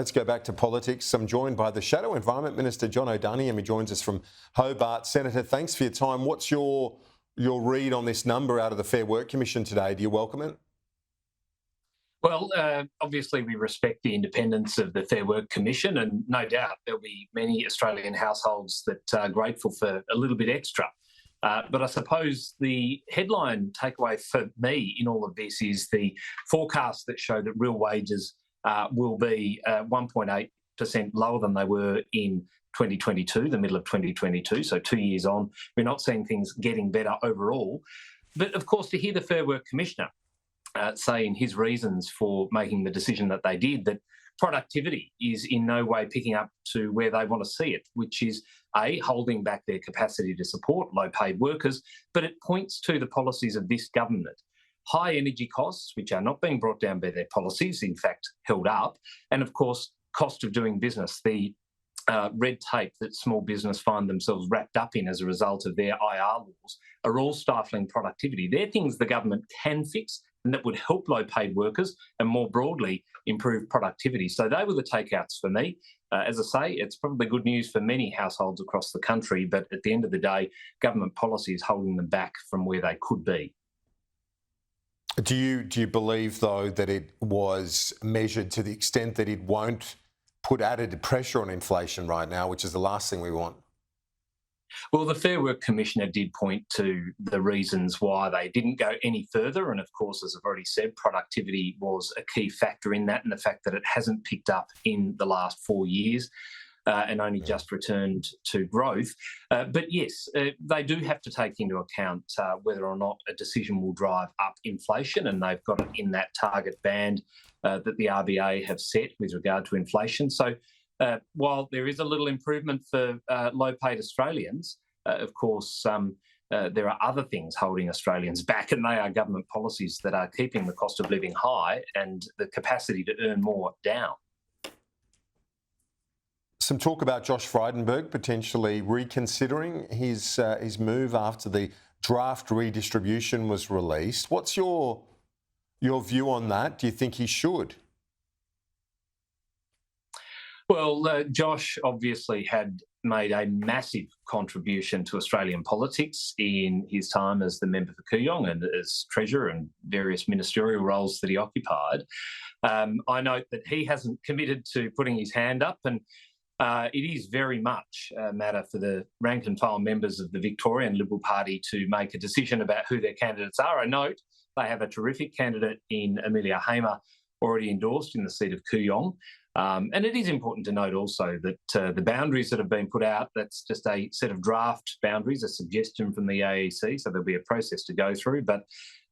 Let's go back to politics. I'm joined by the Shadow Environment Minister Jonathon Duniam. He joins us from Hobart. Senator, thanks for your time. What's your read on this number out of the Fair Work Commission today? Do you welcome it? Well, obviously we respect the independence of the Fair Work Commission, and no doubt there'll be many Australian households that are grateful for a little bit extra. But I suppose the headline takeaway for me in all of this is the forecasts that show that real wages will be 1.8% lower than they were in 2022, the middle of 2022, so 2 years on. We're not seeing things getting better overall. But of course, to hear the Fair Work Commissioner say in his reasons for making the decision that they did, that productivity is in no way picking up to where they want to see it, which is holding back their capacity to support low-paid workers, but it points to the policies of this government. High energy costs, which are not being brought down by their policies, in fact, held up, and of course, cost of doing business, the red tape that small business find themselves wrapped up in as a result of their IR laws are all stifling productivity. They're things the government can fix and that would help low-paid workers and more broadly improve productivity. So they were the takeouts for me. As I say, it's probably good news for many households across the country, but at the end of the day, government policy is holding them back from where they could be. Do you believe, though, that it was measured to the extent that it won't put added pressure on inflation right now, which is the last thing we want? Well, the Fair Work Commissioner did point to the reasons why they didn't go any further. And of course, as I've already said, productivity was a key factor in that, and the fact that it hasn't picked up in the last 4 years and only just returned to growth. But yes, they do have to take into account whether or not a decision will drive up inflation, and they've got it in that target band that the RBA have set with regard to inflation. So while there is a little improvement for low-paid Australians, of course, there are other things holding Australians back, and they are government policies that are keeping the cost of living high and the capacity to earn more down. Some talk about Josh Frydenberg potentially reconsidering his move after the draft redistribution was released. What's your view on that? Do you think he should? Well, Josh obviously had made a massive contribution to Australian politics in his time as the member for Kooyong and as Treasurer and various ministerial roles that he occupied. I note that he hasn't committed to putting his hand up, and it is very much a matter for the rank and file members of the Victorian Liberal Party to make a decision about who their candidates are. I note they have a terrific candidate in Amelia Hamer, already endorsed in the seat of Kooyong. And it is important to note also that the boundaries that have been put out, that's just a set of draft boundaries, a suggestion from the AEC, so there'll be a process to go through. But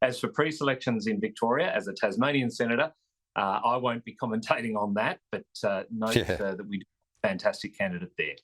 as for pre-selections in Victoria, as a Tasmanian senator, I won't be commentating on that, but note that we do have a fantastic candidate there.